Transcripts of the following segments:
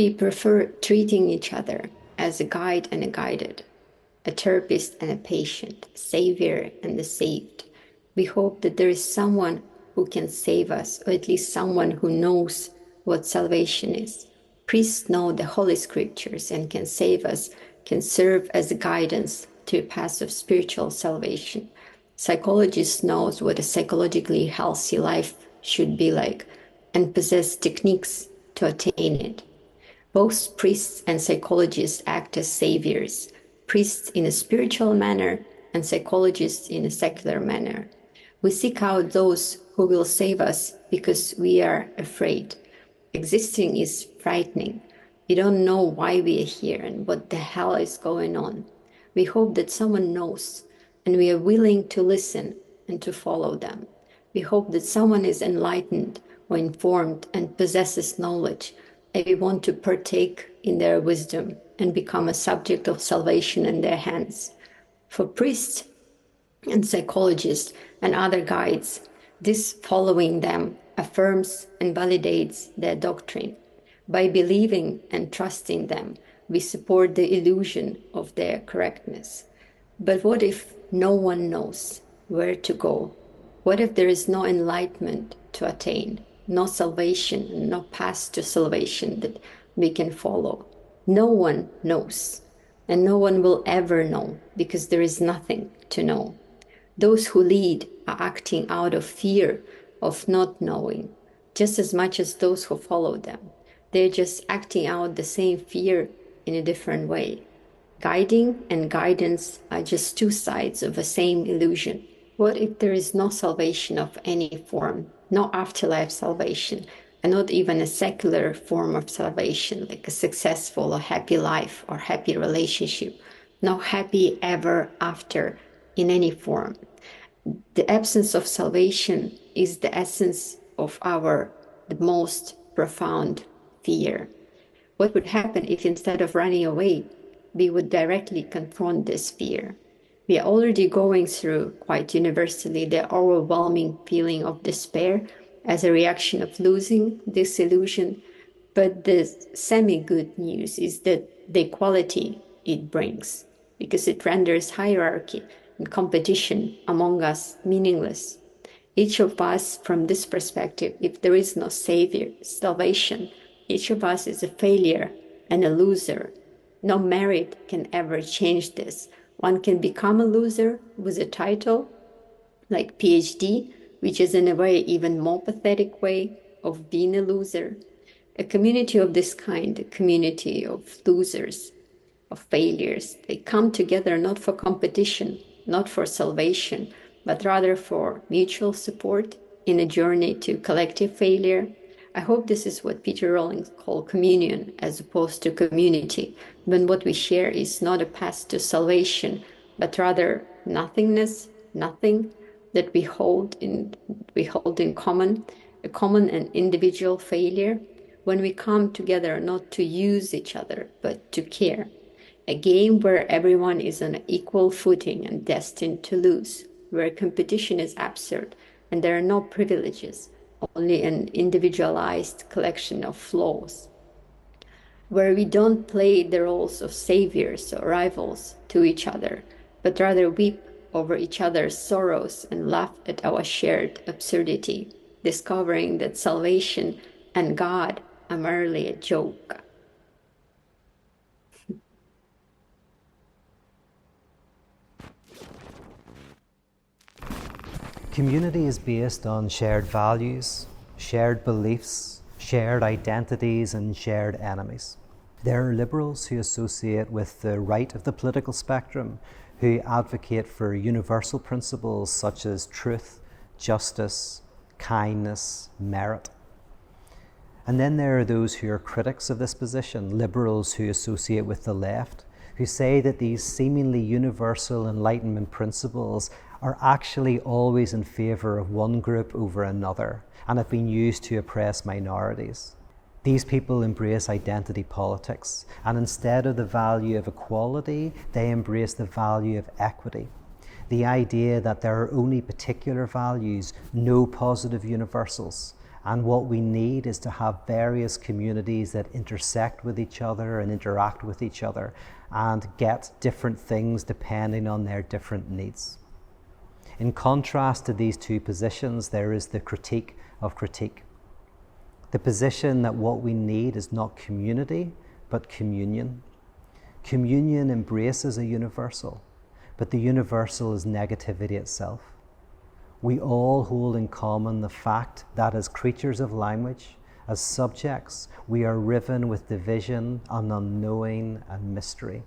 We prefer treating each other as a guide and a guided, a therapist and a patient, a savior and the saved. We hope that there is someone who can save us, or at least someone who knows what salvation is. Priests know the Holy Scriptures and can save us, can serve as a guidance to a path of spiritual salvation. Psychologists know what a psychologically healthy life should be like and possess techniques to attain it. Both priests and psychologists act as saviors, priests in a spiritual manner and psychologists in a secular manner. We seek out those who will save us because we are afraid. Existing is frightening. We don't know why we are here and what the hell is going on. We hope that someone knows, and we are willing to listen and to follow them. We hope that someone is enlightened or informed and possesses knowledge, and we want to partake in their wisdom and become a subject of salvation in their hands. For priests and psychologists and other guides, this following them affirms and validates their doctrine. By believing and trusting them, we support the illusion of their correctness. But what if no one knows where to go? What if there is no enlightenment to attain, no salvation, no path to salvation that we can follow? No one knows, and no one will ever know because there is nothing to know. Those who lead are acting out of fear of not knowing, just as much as those who follow them. They're just acting out the same fear in a different way. Guiding and guidance are just two sides of the same illusion. What if there is no salvation of any form, no afterlife salvation, and not even a secular form of salvation, like a successful or happy life or happy relationship, no happy ever after in any form? The absence of salvation is the essence of the most profound fear. What would happen if instead of running away, we would directly confront this fear? We are already going through, quite universally, the overwhelming feeling of despair as a reaction of losing this illusion. But the semi-good news is that the equality it brings, because it renders hierarchy and competition among us meaningless. Each of us, from this perspective, if there is no savior, salvation, each of us is a failure and a loser. No merit can ever change this. One can become a loser with a title like PhD, which is in a way even more pathetic way of being a loser. A community of this kind, a community of losers, of failures, they come together not for competition, not for salvation, but rather for mutual support in a journey to collective failure. I hope this is what Peter Rollins called communion as opposed to community, when what we share is not a path to salvation, but rather nothingness, nothing that we hold in common, a common and individual failure, when we come together not to use each other, but to care. A game where everyone is on equal footing and destined to lose, where competition is absurd and there are no privileges, only an individualized collection of flaws, where we don't play the roles of saviors or rivals to each other, but rather weep over each other's sorrows and laugh at our shared absurdity, discovering that salvation and God are merely a joke. Community is based on shared values, shared beliefs, shared identities, and shared enemies. There are liberals who associate with the right of the political spectrum, who advocate for universal principles such as truth, justice, kindness, merit. And then there are those who are critics of this position, liberals who associate with the left, who say that these seemingly universal Enlightenment principles are actually always in favour of one group over another and have been used to oppress minorities. These people embrace identity politics, and instead of the value of equality, they embrace the value of equity. The idea that there are only particular values, no positive universals, And what we need is to have various communities that intersect with each other and interact with each other and get different things depending on their different needs. In contrast to these two positions, there is the critique of critique. The position that what we need is not community, but communion. Communion embraces a universal, but the universal is negativity itself. We all hold in common the fact that as creatures of language, as subjects, we are riven with division and unknowing and mystery.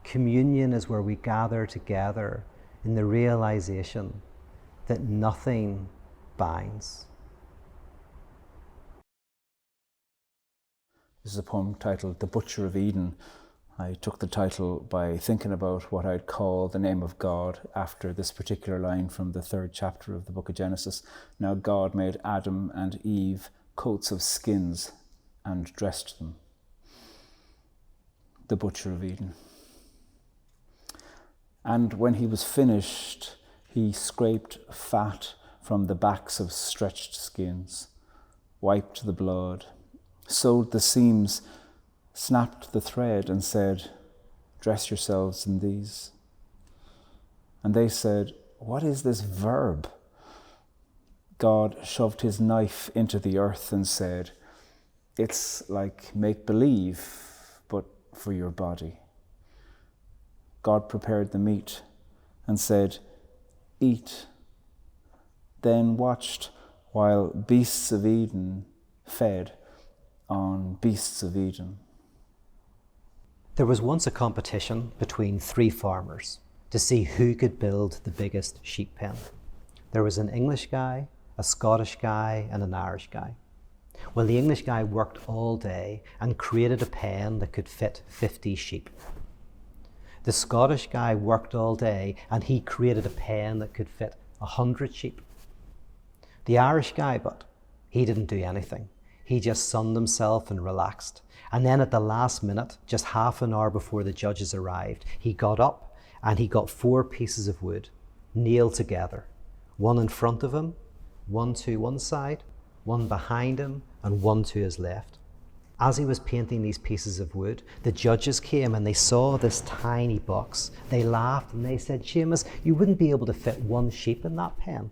Communion is where we gather together in the realization that nothing binds. This is a poem titled The Butcher of Eden. I took the title by thinking about what I'd call the name of God after this particular line from the 3rd chapter of the book of Genesis. Now God made Adam and Eve coats of skins and dressed them. The Butcher of Eden. And when he was finished, he scraped fat from the backs of stretched skins, wiped the blood, sewed the seams, snapped the thread and said, "Dress yourselves in these." And they said, "What is this verb?" God shoved his knife into the earth and said, "It's like make-believe, but for your body." God prepared the meat and said, "Eat." Then watched while beasts of Eden fed on beasts of Eden. There was once a competition between 3 farmers to see who could build the biggest sheep pen. There was an English guy, a Scottish guy, and an Irish guy. Well, the English guy worked all day and created a pen that could fit 50 sheep. The Scottish guy worked all day and he created a pen that could fit 100 sheep. The Irish guy, but he didn't do anything. He just sunned himself and relaxed. And then at the last minute, just half an hour before the judges arrived, he got up and he got 4 pieces of wood nailed together. One in front of him, one to one side, one behind him, and one to his left. As he was painting these pieces of wood, the judges came and they saw this tiny box. They laughed and they said, "Seamus, you wouldn't be able to fit 1 sheep in that pen."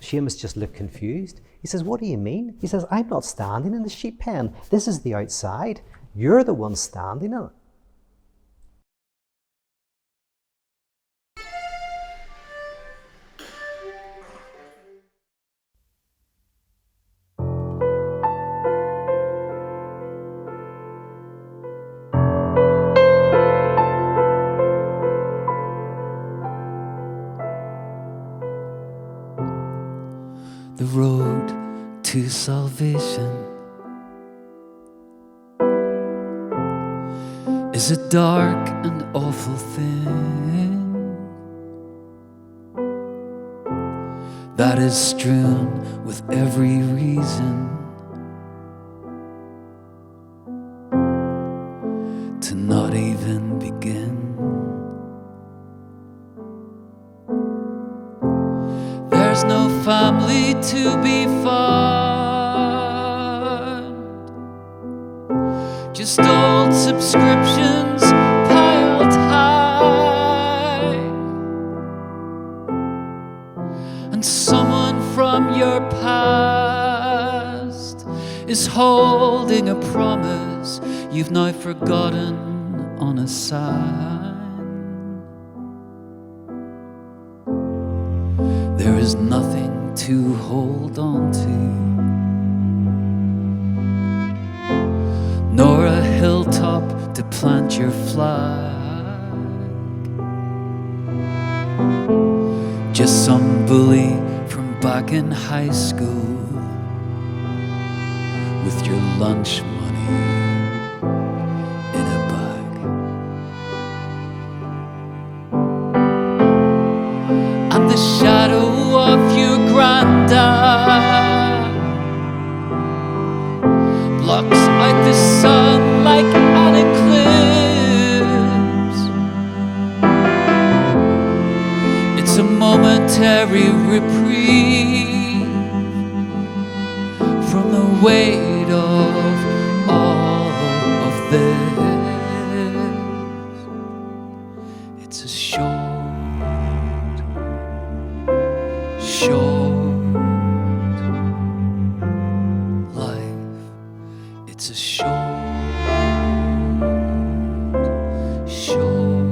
Seamus just looked confused. He says, "What do you mean?" He says, "I'm not standing in the sheep pen. This is the outside. You're the one standing in it." The road to salvation is a dark and awful thing that is strewn with every reason to not even begin. There's no family to be found, just old subscriptions piled high, and someone from your past is holding a promise you've now forgotten on a sign. There is nothing to hold on to, nor a hilltop to plant your flag. Just some bully from back in high school with your lunch money in a bag. And the shadow of your granddad blocks out the sun like an eclipse. It's a momentary reprieve weight of all of this. It's a short, short life. It's a short, short.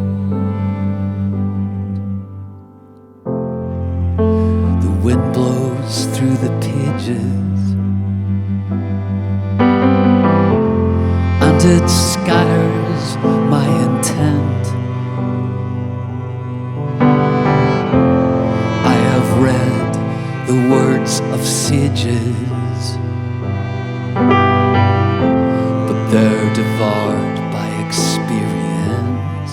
The wind blows through the pages, and it scatters my intent. I have read the words of sages, but they're devoured by experience.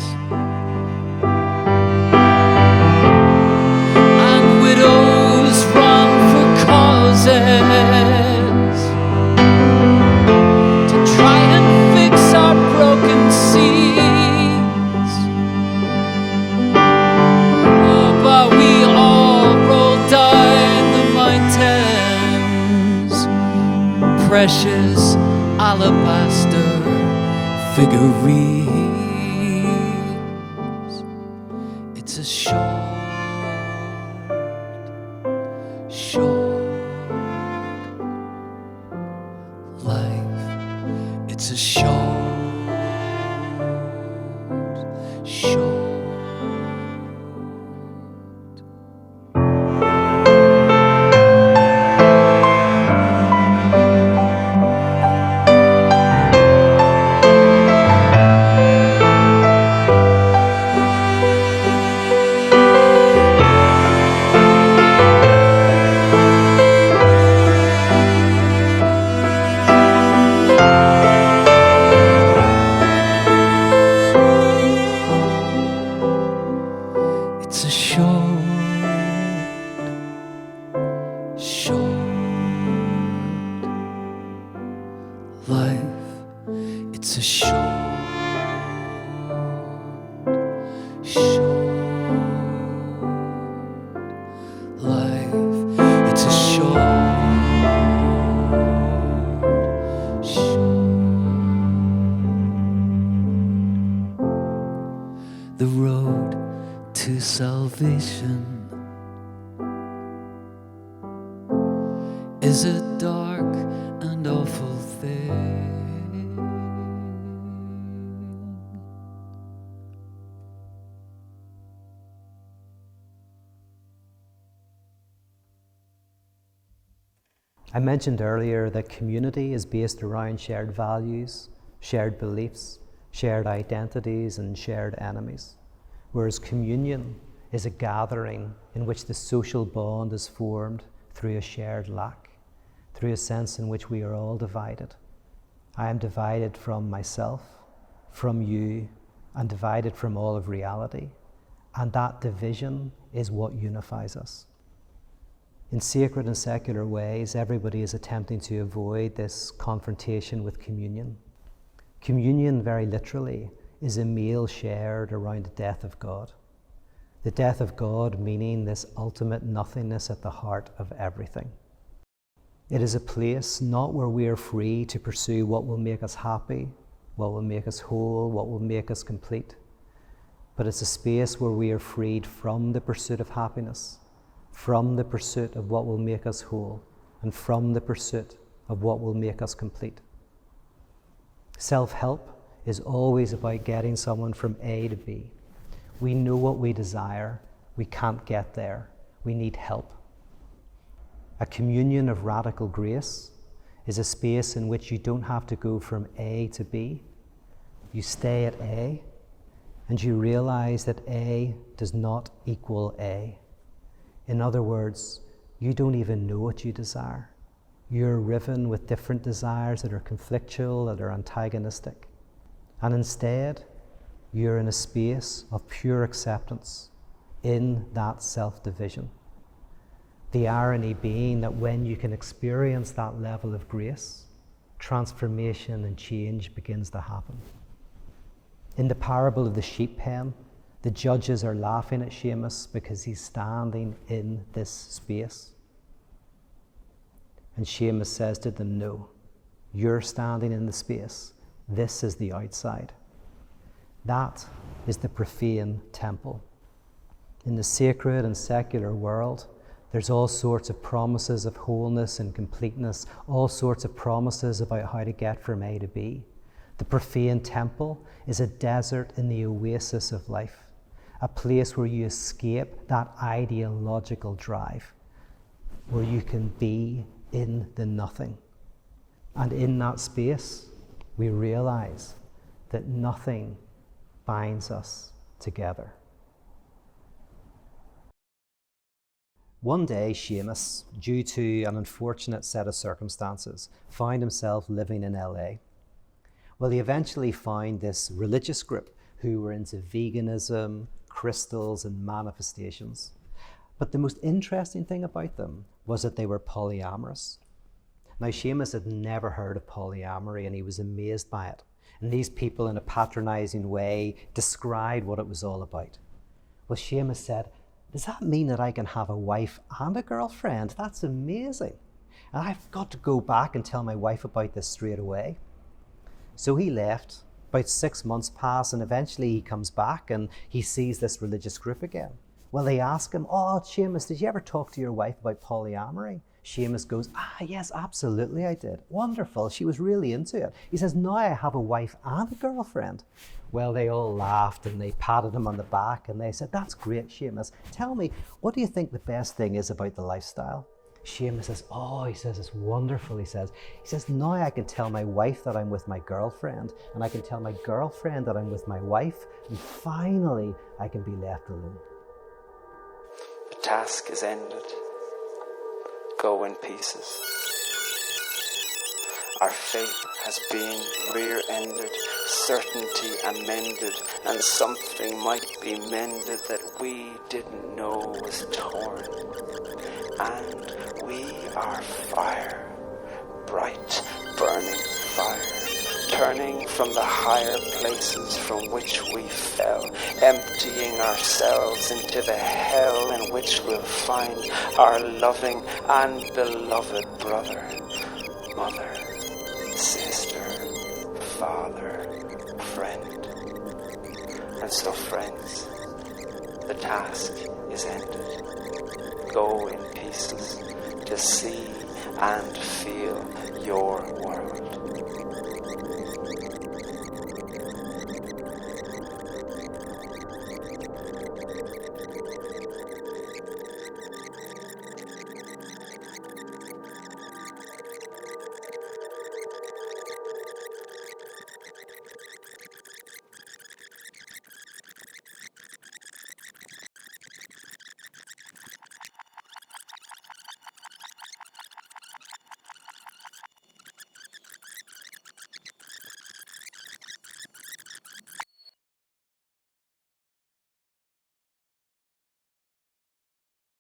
And widows run for causes to try and fix our broken seas. Oh, but we all roll down the mountains, precious alabaster figurines. It's a short, short life. It's a short, short. It's a short, short life. It's a short, short life. It's a short, short. The road to salvation is a dark and awful thing. I mentioned earlier that community is based around shared values, shared beliefs, shared identities, and shared enemies, whereas communion is a gathering in which the social bond is formed through a shared lack, through a sense in which we are all divided. I am divided from myself, from you, and divided from all of reality, and that division is what unifies us. In sacred and secular ways, everybody is attempting to avoid this confrontation with communion. Communion, very literally, is a meal shared around the death of God. The death of God meaning this ultimate nothingness at the heart of everything. It is a place not where we are free to pursue what will make us happy, what will make us whole, what will make us complete, but it's a space where we are freed from the pursuit of happiness, from the pursuit of what will make us whole, and from the pursuit of what will make us complete. Self-help is always about getting someone from A to B. We know what we desire, we can't get there, we need help. A communion of radical grace is a space in which you don't have to go from A to B. You stay at A, and you realize that A does not equal A. In other words, you don't even know what you desire. You're riven with different desires that are conflictual, that are antagonistic. And instead, you're in a space of pure acceptance in that self-division. The irony being that when you can experience that level of grace, transformation and change begins to happen. In the parable of the sheep pen, the judges are laughing at Seamus because he's standing in this space. And Seamus says to them, no, you're standing in the space. This is the outside. That is the profane temple. In the sacred and secular world, there's all sorts of promises of wholeness and completeness, all sorts of promises about how to get from A to B. The profane temple is a desert in the oasis of life, a place where you escape that ideological drive, where you can be in the nothing. And in that space, we realize that nothing binds us together. One day, Seamus, due to an unfortunate set of circumstances, found himself living in LA. Well, he eventually found this religious group who were into veganism, crystals, and manifestations. But the most interesting thing about them was that they were polyamorous. Now, Seamus had never heard of polyamory, and he was amazed by it. And these people, in a patronizing way, described what it was all about. Well, Seamus said, does that mean that I can have a wife and a girlfriend? That's amazing. And I've got to go back and tell my wife about this straight away. So he left. About 6 months pass, and eventually he comes back and he sees this religious group again. Well, they ask him, oh, Seamus, did you ever talk to your wife about polyamory? Seamus goes, yes, absolutely I did. Wonderful, she was really into it. He says, now I have a wife and a girlfriend. Well, they all laughed and they patted him on the back and they said, that's great, Seamus. Tell me, what do you think the best thing is about the lifestyle? Seamus says, he says, it's wonderful, he says, now I can tell my wife that I'm with my girlfriend, and I can tell my girlfriend that I'm with my wife, and finally I can be left alone. The task is ended. Go in pieces. Our faith has been rear-ended, certainty amended, and something might be mended that we didn't know was torn. And we are fire, bright, burning fire, turning from the higher places from which we fell, emptying ourselves into the hell in which we'll find our loving and beloved brother, mother, sister, father, friend. And so, friends, the task is ended. Go in pieces to see and feel your world.